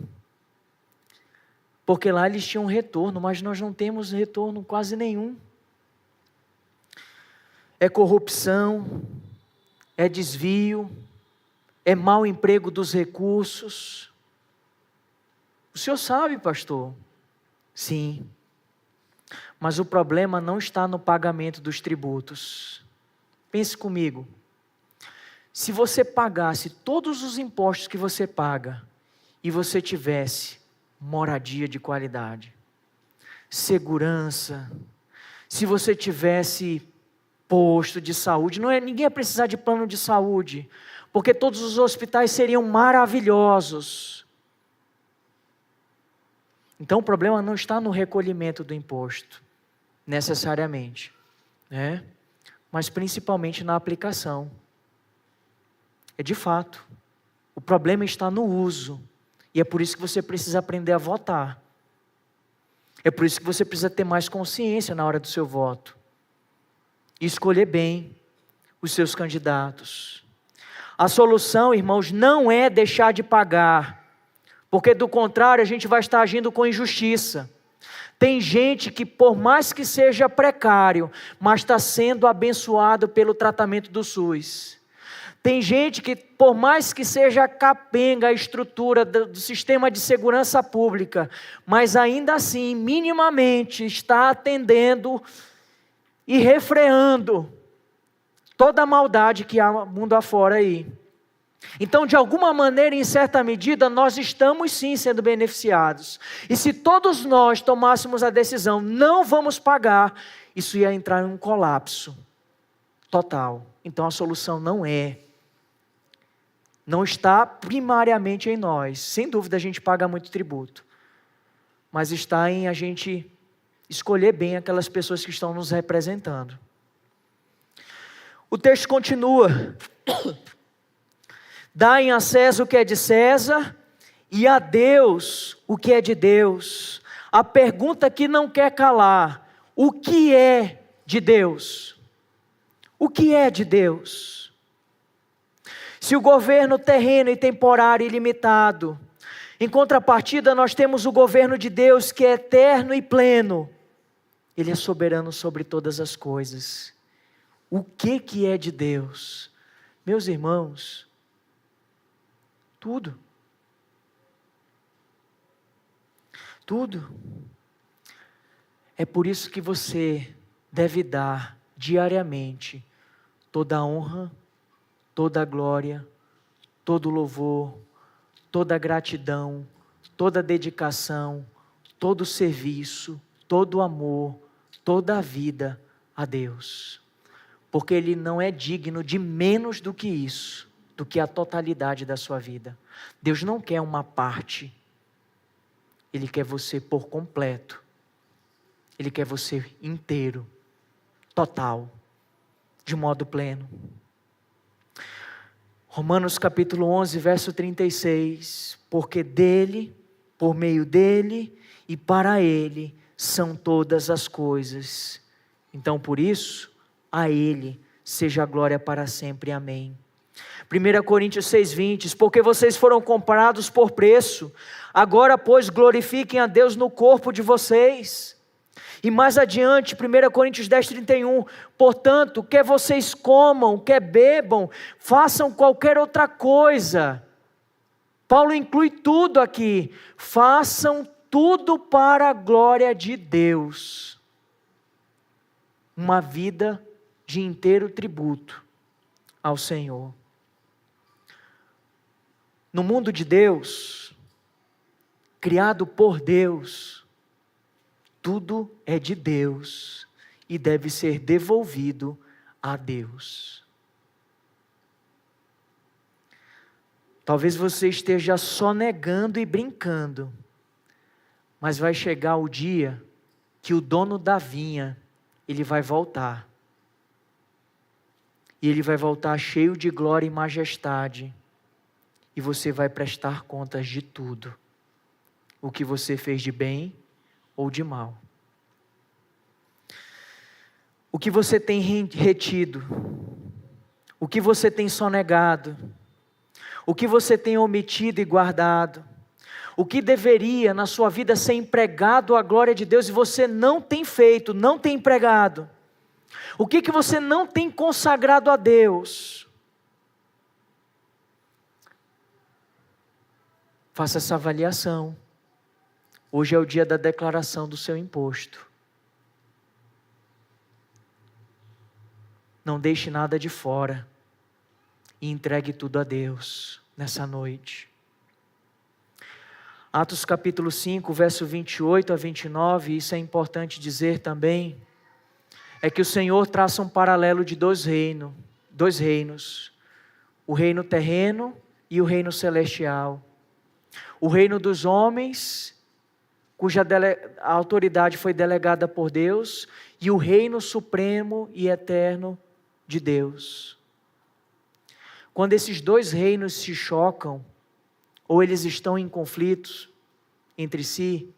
Porque lá eles tinham retorno, mas nós não temos retorno quase nenhum. É corrupção, é desvio, é mau emprego dos recursos. O senhor sabe, pastor? Sim. Mas o problema não está no pagamento dos tributos. Pense comigo. Se você pagasse todos os impostos que você paga e você tivesse moradia de qualidade, segurança, se você tivesse posto de saúde, ninguém ia precisar de plano de saúde, porque todos os hospitais seriam maravilhosos. Então o problema não está no recolhimento do imposto, necessariamente, né? Mas principalmente na aplicação. É de fato. O problema está no uso. E é por isso que você precisa aprender a votar. É por isso que você precisa ter mais consciência na hora do seu voto. E escolher bem os seus candidatos. A solução, irmãos, não é deixar de pagar. Porque do contrário a gente vai estar agindo com injustiça. Tem gente que, por mais que seja precário, mas está sendo abençoado pelo tratamento do SUS. Tem gente que, por mais que seja capenga a estrutura do sistema de segurança pública, mas ainda assim, minimamente, está atendendo e refreando toda a maldade que há mundo afora aí. Então, de alguma maneira, em certa medida, nós estamos sim sendo beneficiados. E se todos nós tomássemos a decisão, não vamos pagar, isso ia entrar em um colapso total. Então, a solução não está primariamente em nós. Sem dúvida a gente paga muito tributo. Mas está em a gente escolher bem aquelas pessoas que estão nos representando. O texto continua. Dai a César o que é de César e a Deus o que é de Deus. A pergunta que não quer calar: o que é de Deus? O que é de Deus? Se o governo terreno e temporário e limitado, em contrapartida nós temos o governo de Deus que é eterno e pleno. Ele é soberano sobre todas as coisas. O que é de Deus? Meus irmãos, tudo. Tudo. É por isso que você deve dar diariamente toda a honra, toda a glória, todo o louvor, toda a gratidão, toda a dedicação, todo o serviço, todo o amor, toda a vida a Deus. Porque Ele não é digno de menos do que isso, do que a totalidade da sua vida. Deus não quer uma parte, Ele quer você por completo. Ele quer você inteiro. total, de modo pleno. Romanos capítulo 11, verso 36, porque dele, por meio dele e para ele são todas as coisas. Então por isso, a ele seja a glória para sempre. Amém. 1 Coríntios 6,20, porque vocês foram comprados por preço, agora pois glorifiquem a Deus no corpo de vocês. E mais adiante, 1 Coríntios 10,31, portanto, quer vocês comam, quer bebam, façam qualquer outra coisa. Paulo inclui tudo aqui, façam tudo para a glória de Deus. Uma vida de inteiro tributo ao Senhor. No mundo de Deus, criado por Deus, tudo é de Deus e deve ser devolvido a Deus. Talvez você esteja só negando e brincando, mas vai chegar o dia que o dono da vinha, ele vai voltar. E ele vai voltar cheio de glória e majestade. E você vai prestar contas de tudo. O que você fez de bem ou de mal. O que você tem retido. O que você tem sonegado. O que você tem omitido e guardado. O que deveria na sua vida ser empregado à glória de Deus e você não tem feito, não tem empregado. O que você não tem consagrado a Deus. Faça essa avaliação. Hoje é o dia da declaração do seu imposto. Não deixe nada de fora. E entregue tudo a Deus nessa noite. Atos capítulo 5, verso 28 a 29, isso é importante dizer também, é que o Senhor traça um paralelo de dois reinos. O reino terreno e o reino celestial. O reino dos homens, cuja a autoridade foi delegada por Deus, e o reino supremo e eterno de Deus. Quando esses dois reinos se chocam, ou eles estão em conflitos entre si,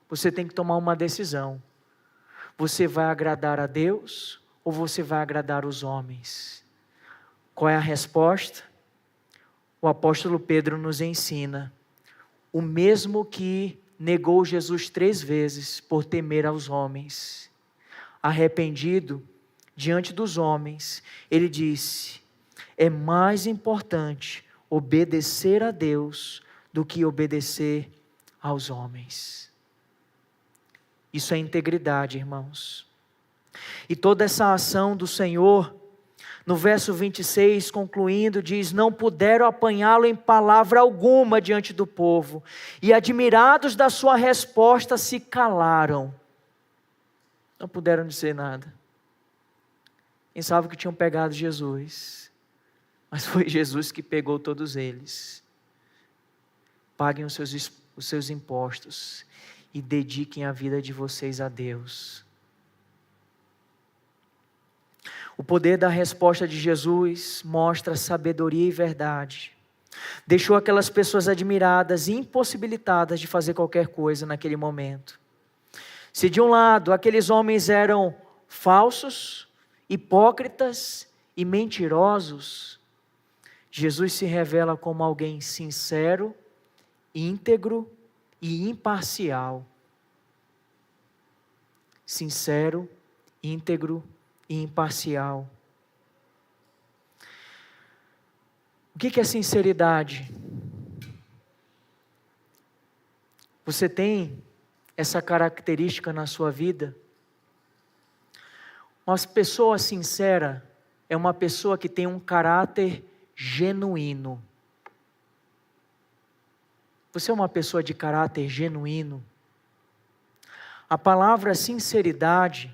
você tem que tomar uma decisão. Você vai agradar a Deus ou você vai agradar os homens? Qual é a resposta? O apóstolo Pedro nos ensina. O mesmo que negou Jesus 3 vezes por temer aos homens. Arrependido diante dos homens, ele disse: é mais importante obedecer a Deus do que obedecer aos homens. Isso é integridade, irmãos. E toda essa ação do Senhor, no verso 26, concluindo, diz: não puderam apanhá-lo em palavra alguma diante do povo, e admirados da sua resposta se calaram. Não puderam dizer nada. Pensavam que tinham pegado Jesus, mas foi Jesus que pegou todos eles. Paguem os seus impostos e dediquem a vida de vocês a Deus. O poder da resposta de Jesus mostra sabedoria e verdade. Deixou aquelas pessoas admiradas e impossibilitadas de fazer qualquer coisa naquele momento. Se de um lado aqueles homens eram falsos, hipócritas e mentirosos, Jesus se revela como alguém sincero, íntegro e imparcial. Sincero, íntegro e imparcial. O que é sinceridade? Você tem essa característica na sua vida? Uma pessoa sincera é uma pessoa que tem um caráter genuíno. Você é uma pessoa de caráter genuíno? A palavra sinceridade,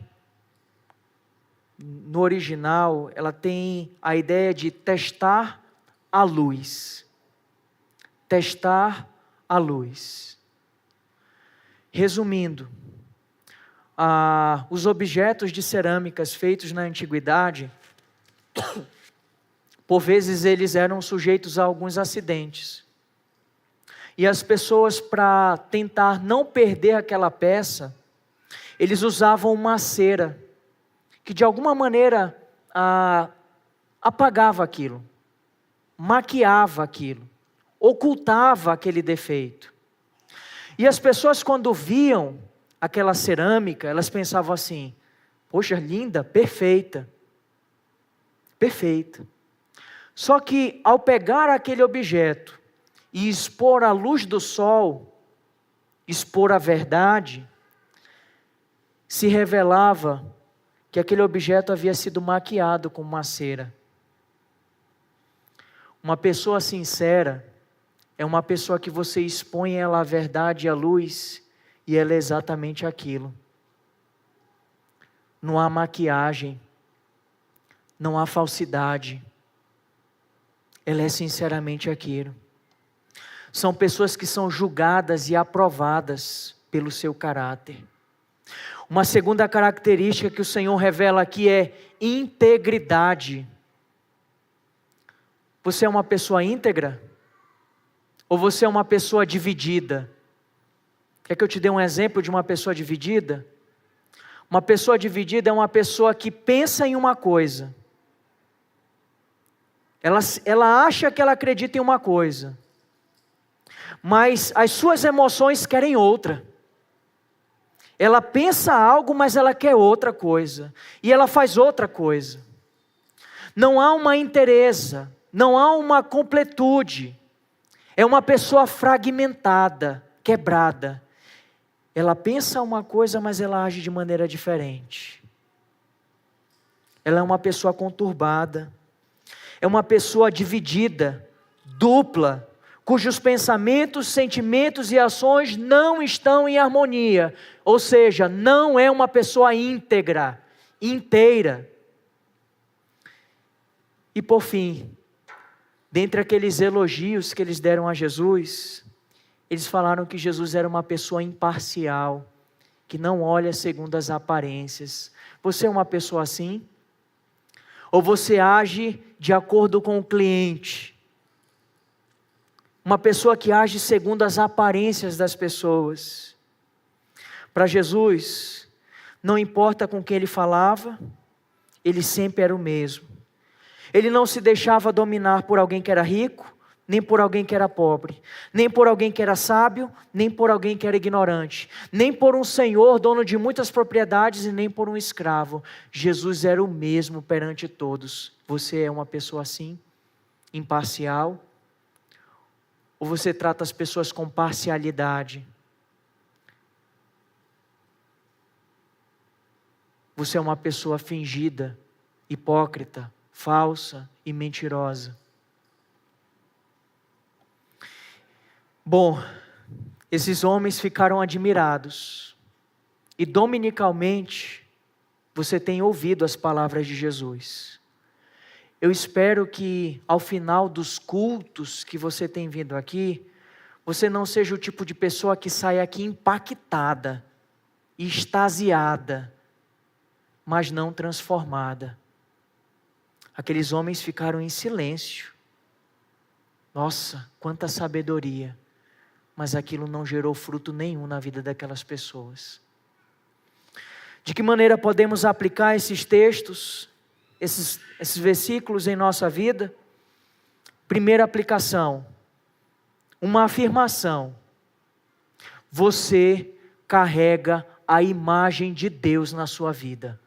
no original, ela tem a ideia de testar a luz. Testar a luz. Resumindo, os objetos de cerâmicas feitos na antiguidade, por vezes eles eram sujeitos a alguns acidentes. E as pessoas, para tentar não perder aquela peça, eles usavam uma cera, que de alguma maneira apagava aquilo, maquiava aquilo, ocultava aquele defeito. E as pessoas, quando viam aquela cerâmica, elas pensavam assim: poxa, linda, perfeita. Perfeita. Só que ao pegar aquele objeto e expor à luz do sol, expor a verdade, se revelava que aquele objeto havia sido maquiado com uma cera. Uma pessoa sincera é uma pessoa que você expõe ela a verdade e a luz, e ela é exatamente aquilo. Não há maquiagem, não há falsidade. Ela é sinceramente aquilo. São pessoas que são julgadas e aprovadas pelo seu caráter. Uma segunda característica que o Senhor revela aqui é integridade. Você é uma pessoa íntegra? Ou você é uma pessoa dividida? Quer que eu te dê um exemplo de uma pessoa dividida? Uma pessoa dividida é uma pessoa que pensa em uma coisa. Ela acha que ela acredita em uma coisa, mas as suas emoções querem outra. Ela pensa algo, mas ela quer outra coisa, e ela faz outra coisa. Não há uma inteireza, não há uma completude. É uma pessoa fragmentada, quebrada. Ela pensa uma coisa, mas ela age de maneira diferente. Ela é uma pessoa conturbada. É uma pessoa dividida, dupla, cujos pensamentos, sentimentos e ações não estão em harmonia. Ou seja, não é uma pessoa íntegra, inteira. E por fim, dentre aqueles elogios que eles deram a Jesus, eles falaram que Jesus era uma pessoa imparcial, que não olha segundo as aparências. Você é uma pessoa assim? Ou você age de acordo com o cliente? Uma pessoa que age segundo as aparências das pessoas. Para Jesus, não importa com quem ele falava, ele sempre era o mesmo. Ele não se deixava dominar por alguém que era rico, nem por alguém que era pobre, nem por alguém que era sábio, nem por alguém que era ignorante, nem por um senhor dono de muitas propriedades e nem por um escravo. Jesus era o mesmo perante todos. Você é uma pessoa assim, imparcial? Ou você trata as pessoas com parcialidade? Você é uma pessoa fingida, hipócrita, falsa e mentirosa? Bom, esses homens ficaram admirados. E dominicalmente, você tem ouvido as palavras de Jesus. Eu espero que ao final dos cultos que você tem vindo aqui, você não seja o tipo de pessoa que sai aqui impactada, extasiada, mas não transformada. Aqueles homens ficaram em silêncio. Nossa, quanta sabedoria! Mas aquilo não gerou fruto nenhum na vida daquelas pessoas. De que maneira podemos aplicar esses textos, esses versículos em nossa vida? Primeira aplicação, uma afirmação: você carrega a imagem de Deus na sua vida.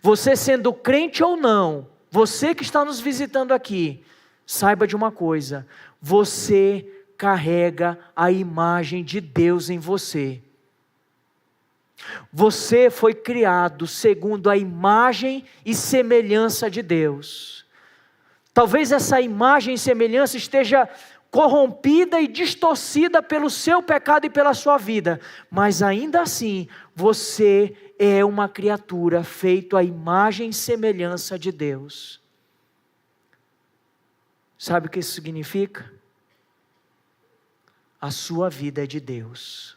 Você sendo crente ou não, você que está nos visitando aqui, saiba de uma coisa: você carrega a imagem de Deus em você. Você foi criado segundo a imagem e semelhança de Deus. Talvez essa imagem e semelhança esteja corrompida e distorcida pelo seu pecado e pela sua vida, mas ainda assim, você é uma criatura feita à imagem e semelhança de Deus. Sabe o que isso significa? A sua vida é de Deus.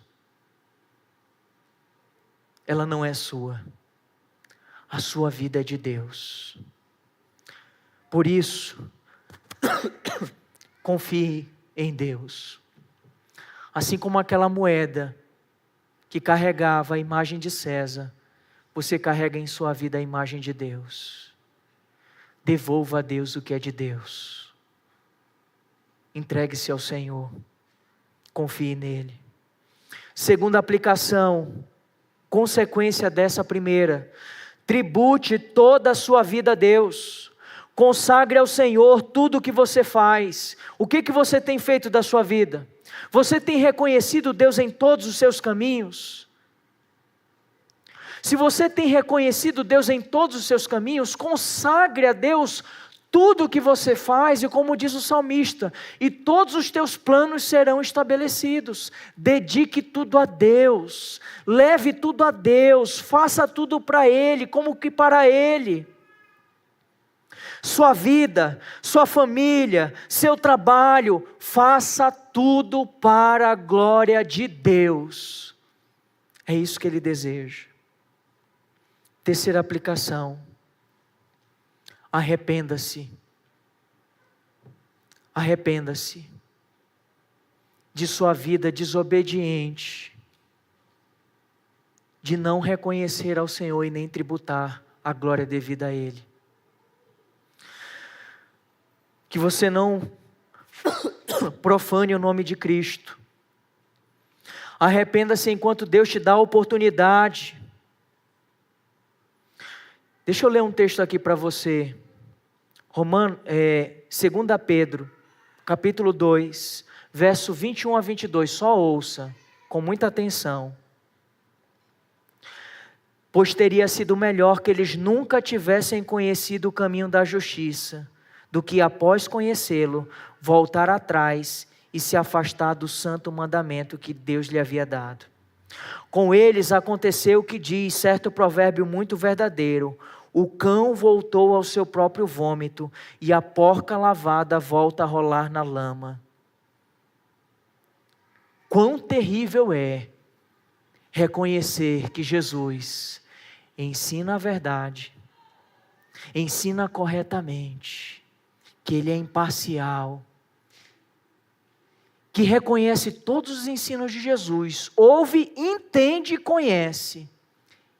ela não é sua. A sua vida é de Deus. Por isso, confie em Deus. Assim como aquela moeda que carregava a imagem de César, você carrega em sua vida a imagem de Deus. Devolva a Deus o que é de Deus. Entregue-se ao Senhor. Confie nele. Segunda aplicação, consequência dessa primeira: tribute toda a sua vida a Deus. Consagre ao Senhor tudo o que você faz. O que você tem feito da sua vida? Você tem reconhecido Deus em todos os seus caminhos? Se você tem reconhecido Deus em todos os seus caminhos, consagre a Deus tudo o que você faz, e como diz o salmista, e todos os teus planos serão estabelecidos. Dedique tudo a Deus, leve tudo a Deus, faça tudo para Ele, como que para Ele. Sua vida, sua família, seu trabalho, faça tudo para a glória de Deus. É isso que Ele deseja. Terceira aplicação: arrependa-se. Arrependa-se de sua vida desobediente, de não reconhecer ao Senhor e nem tributar a glória devida a Ele. Que você não profane o nome de Cristo. Arrependa-se enquanto Deus te dá a oportunidade. Deixa eu ler um texto aqui para você. 2 Pedro, capítulo 2, verso 21 a 22. Só ouça, com muita atenção. Pois teria sido melhor que eles nunca tivessem conhecido o caminho da justiça, do que após conhecê-lo, voltar atrás e se afastar do santo mandamento que Deus lhe havia dado. Com eles aconteceu o que diz certo provérbio muito verdadeiro: o cão voltou ao seu próprio vômito, e a porca lavada volta a rolar na lama. Quão terrível é reconhecer que Jesus ensina a verdade, ensina corretamente, que Ele é imparcial, que reconhece todos os ensinos de Jesus, ouve, entende e conhece,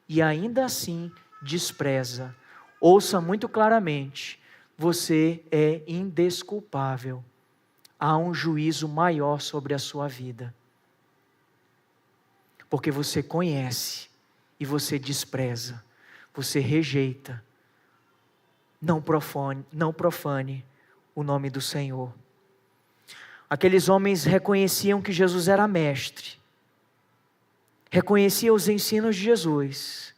e ainda assim despreza. Ouça muito claramente: você é indesculpável. Há um juízo maior sobre a sua vida, porque você conhece e você despreza, você rejeita. Não profane o nome do Senhor. Aqueles homens reconheciam que Jesus era mestre, reconheciam os ensinos de Jesus,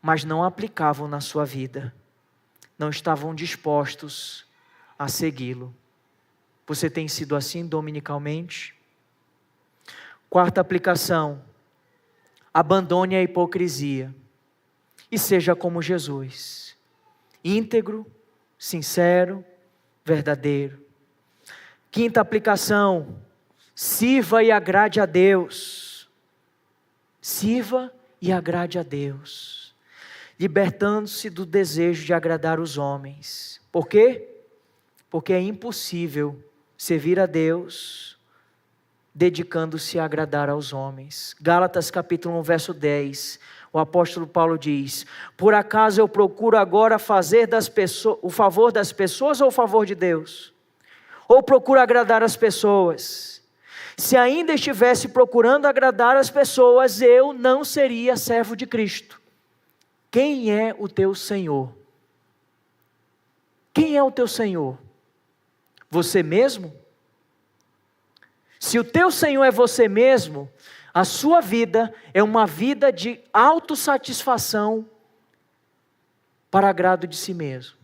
mas não aplicavam na sua vida, não estavam dispostos a segui-lo. Você tem sido assim dominicalmente? Quarta aplicação: abandone a hipocrisia e seja como Jesus, íntegro, sincero, verdadeiro. Quinta aplicação: sirva e agrade a Deus. Sirva e agrade a Deus, libertando-se do desejo de agradar os homens. Por quê? Porque é impossível servir a Deus dedicando-se a agradar aos homens. Gálatas capítulo 1, verso 10, o apóstolo Paulo diz: por acaso eu procuro agora fazer o favor das pessoas ou o favor de Deus? Ou procuro agradar as pessoas? Se ainda estivesse procurando agradar as pessoas, eu não seria servo de Cristo. Quem é o teu Senhor? Quem é o teu Senhor? Você mesmo? Se o teu Senhor é você mesmo, a sua vida é uma vida de autossatisfação para agrado de si mesmo.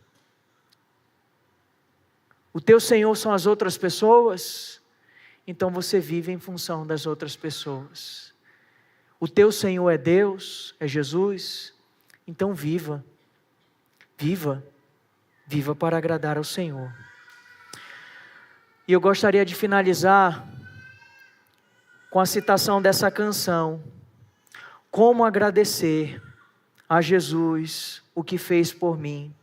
O teu Senhor são as outras pessoas, então você vive em função das outras pessoas. O teu Senhor é Deus, é Jesus, então viva para agradar ao Senhor. E eu gostaria de finalizar com a citação dessa canção: Como agradecer a Jesus o que fez por mim?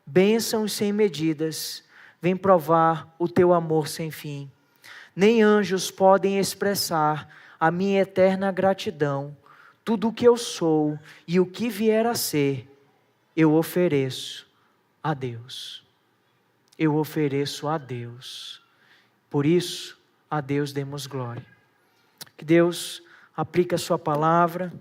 Bênçãos sem medidas, vem provar o teu amor sem fim. Nem anjos podem expressar a minha eterna gratidão. Tudo o que eu sou e o que vier a ser, eu ofereço a Deus. Eu ofereço a Deus. Por isso, a Deus demos glória. Que Deus aplique a sua palavra